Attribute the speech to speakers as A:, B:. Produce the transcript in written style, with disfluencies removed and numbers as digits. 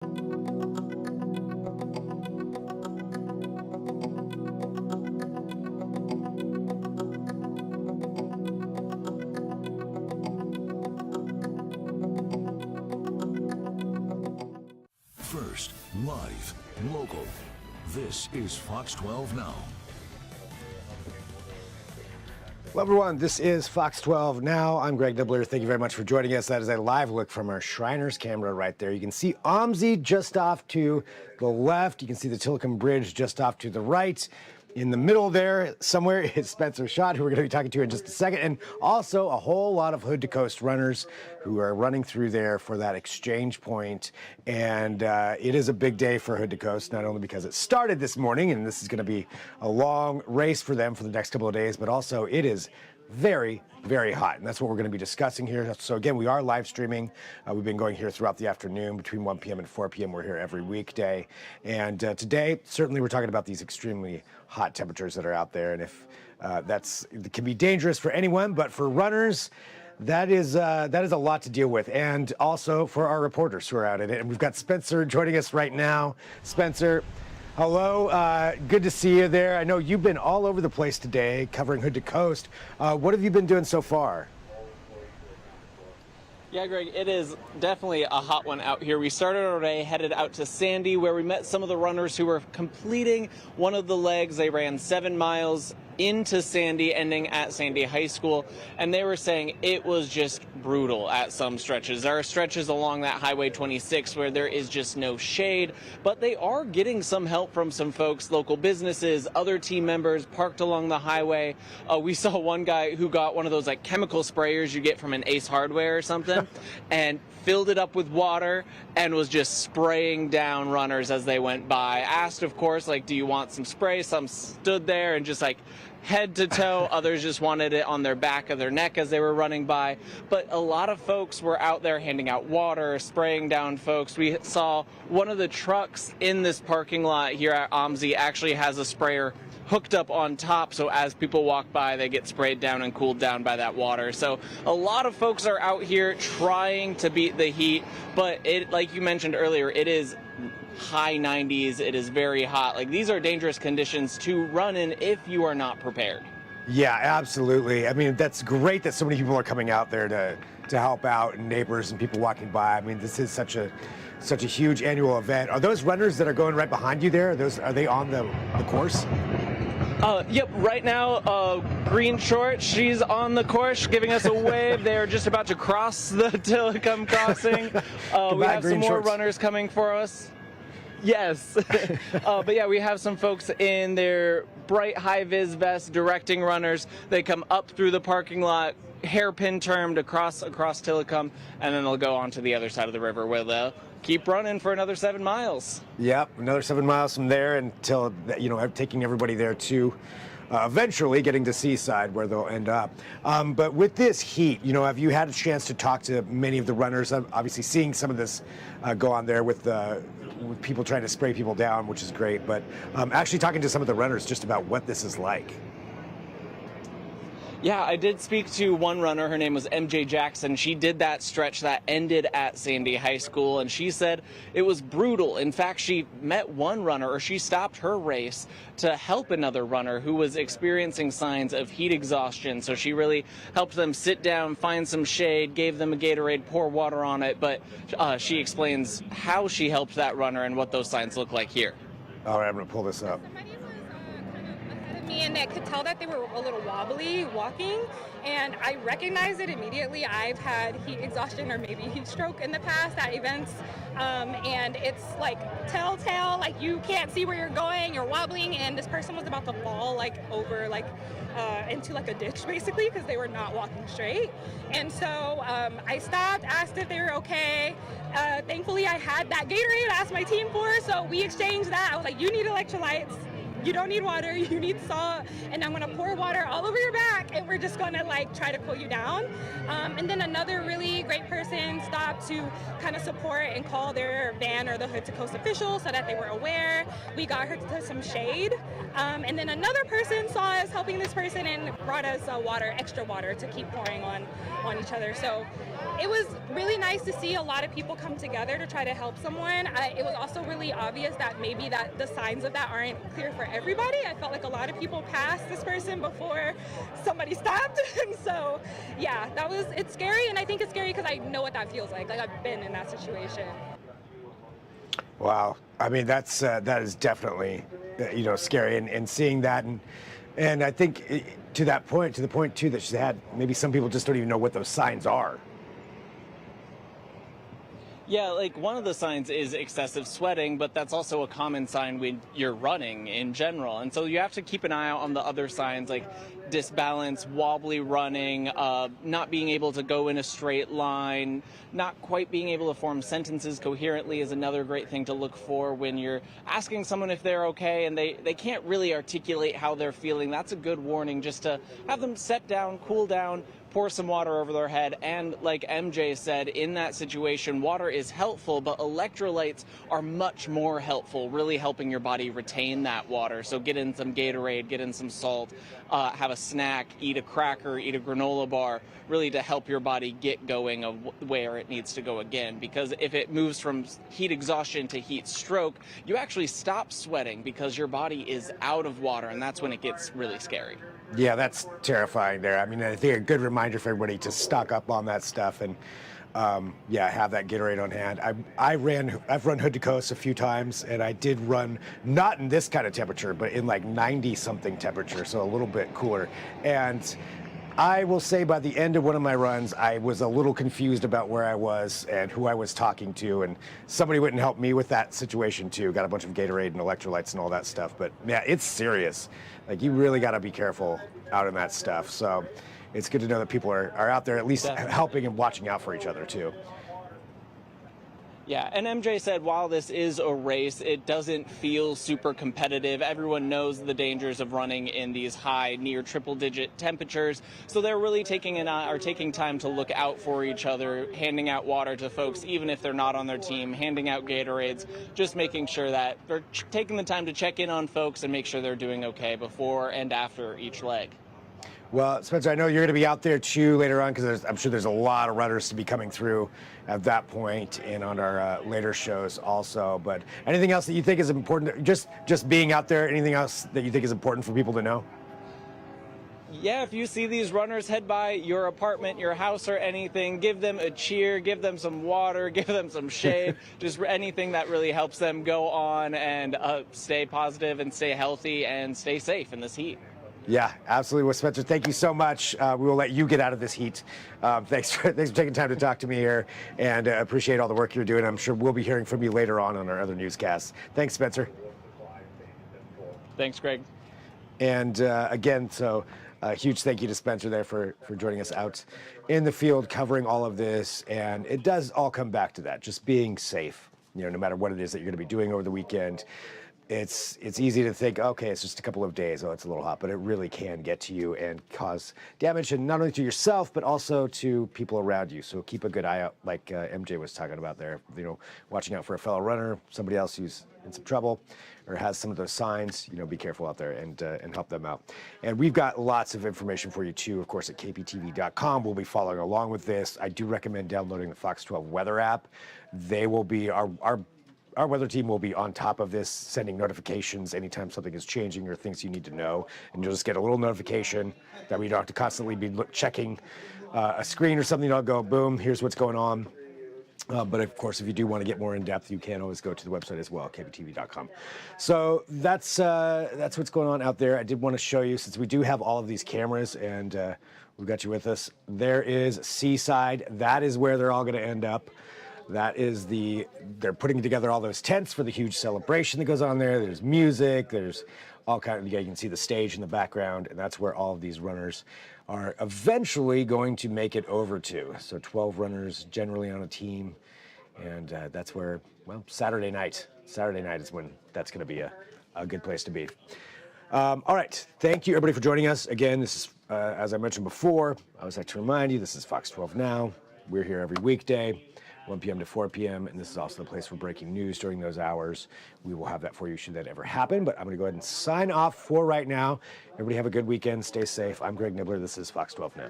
A: First, live, local. This is Fox 12 Now.
B: Hello, everyone. This is Fox 12 Now. I'm Greg Nibbler. Thank you very much for joining us. That is a live look from our Shriners camera right there. You can see OMSI just off to the left. You can see the Tillicum Bridge just off to the right. In the middle there, somewhere, is Spencer Schott, who we're going to be talking to in just a second, and also a whole lot of Hood to Coast runners who are running through there for that exchange point. And it is a big day for Hood to Coast, not only because it started this morning, and this is going to be a long race for them for the next couple of days, but also it is very, very hot, and that's what we're going to be discussing here. So again, we are live streaming. We've been going here throughout the afternoon between 1 p.m. and 4 p.m. We're here every weekday, and today certainly we're talking about these extremely hot temperatures that are out there, and if it can be dangerous for anyone, but for runners, that is a lot to deal with, and also for our reporters who are out in it. And we've got Spencer joining us right now. Spencer, hello, good to see you there. I know you've been all over the place today covering Hood to Coast. What have you been doing so far?
C: Yeah, Greg, it is definitely a hot one out here. We started our day headed out to Sandy, where we met some of the runners who were completing one of the legs. They ran 7 miles into Sandy, ending at Sandy High School, and they were saying it was just brutal at some stretches. There are stretches along that Highway 26 where there is just no shade, but they are getting some help from some folks, local businesses, other team members parked along the highway. We saw one guy who got one of those like chemical sprayers you get from an Ace Hardware or something and filled it up with water and was just spraying down runners as they went by. Asked, of course, like, do you want some spray? Some stood there and just like head to toe. Others just wanted it on their back of their neck as they were running by. But a lot of folks were out there handing out water, spraying down folks. We saw one of the trucks in this parking lot here at OMSI actually has a sprayer hooked up on top, so as people walk by, they get sprayed down and cooled down by that water. So a lot of folks are out here trying to beat the heat, but it, like you mentioned earlier, it is high 90s. It is very hot. Like, these are dangerous conditions to run in if you are not prepared.
B: Yeah, absolutely. I mean, that's great that so many people are coming out there to help out, and neighbors and people walking by. I mean, this is such a huge annual event. Are those runners that are going right behind you there? Are they on the course?
C: Yep, right now, green short, she's on the course giving us a wave. They're just about to cross the Tillicum crossing. We have some more runners coming for us. Yes. But yeah, we have some folks in their bright high-vis vests directing runners. They come up through the parking lot, hairpin turned across Tillicum, and then they'll go on to the other side of the river where they'll keep running for another 7 miles.
B: Yep, another 7 miles from there until, taking everybody there to eventually getting to Seaside where they'll end up. But with this heat, have you had a chance to talk to many of the runners? I'm obviously seeing some of this go on there with people trying to spray people down, which is great, but actually talking to some of the runners just about what this is like.
C: Yeah, I did speak to one runner. Her name was MJ Jackson. She did that stretch that ended at Sandy High School, and she said it was brutal. In fact, she met one runner, or she stopped her race to help another runner who was experiencing signs of heat exhaustion. So she really helped them sit down, find some shade, gave them a Gatorade, pour water on it. But she explains how she helped that runner and what those signs look like here.
B: All right, I'm going to pull this up.
D: And I could tell that they were a little wobbly walking, and I recognized it immediately. I've had heat exhaustion or maybe heat stroke in the past at events, and it's like telltale, like you can't see where you're going, you're wobbling, and this person was about to fall over into a ditch basically because they were not walking straight. And so I stopped, asked if they were okay. Thankfully I had that Gatorade I asked my team for, so we exchanged that. I was like, you need electrolytes, you don't need water, you need salt, and I'm gonna pour water all over your back, and we're just gonna like try to cool you down. And then another really great person stopped to kind of support and call their van or the Hood to Coast officials so that they were aware. We got her to some shade. And then another person saw us helping this person and brought us water, extra water to keep pouring on each other. So it was really nice to see a lot of people come together to try to help someone. It was also really obvious that maybe that the signs of that aren't clear for everybody. I felt like a lot of people passed this person before somebody stopped. And so, yeah, it's scary. And I think it's scary because I know what that feels like. Like I've been in that situation.
B: Wow. I mean, that is definitely, scary. And seeing that, and I think to the point too that she had, maybe some people just don't even know what those signs are.
C: Yeah, like one of the signs is excessive sweating, but that's also a common sign when you're running in general. And so you have to keep an eye out on the other signs like disbalance, wobbly running, not being able to go in a straight line, not quite being able to form sentences coherently is another great thing to look for when you're asking someone if they're okay and they can't really articulate how they're feeling. That's a good warning, just to have them set down, cool down, pour some water over their head. And like MJ said, in that situation, water is helpful, but electrolytes are much more helpful, really helping your body retain that water. So get in some Gatorade, get in some salt, have a snack, eat a cracker, eat a granola bar, really to help your body get going of where it needs to go again. Because if it moves from heat exhaustion to heat stroke, you actually stop sweating because your body is out of water, and that's when it gets really scary.
B: Yeah, that's terrifying there. I mean, I think a good reminder for everybody to stock up on that stuff and, have that Gatorade on hand. I've run Hood to Coast a few times, and I did run not in this kind of temperature, but in like 90-something temperature, so a little bit cooler. And I will say by the end of one of my runs, I was a little confused about where I was and who I was talking to, and somebody went and helped me with that situation too. Got a bunch of Gatorade and electrolytes and all that stuff. But yeah, it's serious. Like, you really got to be careful out in that stuff. So it's good to know that people are out there at least helping and watching out for each other too.
C: Yeah, and MJ said while this is a race, it doesn't feel super competitive. Everyone knows the dangers of running in these high, near triple-digit temperatures, so they're really taking time to look out for each other, handing out water to folks, even if they're not on their team, handing out Gatorades, just making sure that they're taking the time to check in on folks and make sure they're doing okay before and after each leg.
B: Well, Spencer, I know you're going to be out there too later on, because I'm sure there's a lot of runners to be coming through at that point and on our later shows also. But anything else that you think is important, just being out there, anything else that you think is important for people to know?
C: Yeah, if you see these runners head by your apartment, your house, or anything, give them a cheer, give them some water, give them some shade, just anything that really helps them go on and stay positive and stay healthy and stay safe in this heat.
B: Yeah, absolutely. Well, Spencer, thank you so much. We will let you get out of this heat. Thanks for taking time to talk to me here, and appreciate all the work you're doing. I'm sure we'll be hearing from you later on our other newscasts. Thanks, Spencer.
C: Thanks, Greg.
B: And again, so a huge thank you to Spencer there for joining us out in the field covering all of this. And it does all come back to that, just being safe, no matter what it is that you're going to be doing over the weekend. It's easy to think, okay, it's just a couple of days, it's a little hot, but it really can get to you and cause damage, and not only to yourself, but also to people around you. So keep a good eye out, like MJ was talking about there, watching out for a fellow runner, somebody else who's in some trouble or has some of those signs, be careful out there and help them out. And we've got lots of information for you too, of course, at KPTV.com. We'll be following along with this. I do recommend downloading the Fox 12 weather app. They will be, our weather team will be on top of this, sending notifications anytime something is changing or things you need to know. And you'll just get a little notification that we don't have to constantly be checking a screen or something. I'll go, boom, here's what's going on. But of course, if you do want to get more in depth, you can always go to the website as well, kptv.com. So that's what's going on out there. I did want to show you, since we do have all of these cameras and we've got you with us, there is Seaside. That is where they're all going to end up. That is they're putting together all those tents for the huge celebration that goes on there. There's music, there's all kind of, you can see the stage in the background, and that's where all of these runners are eventually going to make it over to. So 12 runners generally on a team, and that's where, Saturday night is when that's going to be a a good place to be. All right. Thank you, everybody, for joining us. Again, this is, as I mentioned before, I always like to remind you, this is Fox 12 Now. We're here every weekday, 1 p.m. to 4 p.m., and this is also the place for breaking news during those hours. We will have that for you should that ever happen, but I'm going to go ahead and sign off for right now. Everybody have a good weekend. Stay safe. I'm Greg Nibbler. This is Fox 12 Now.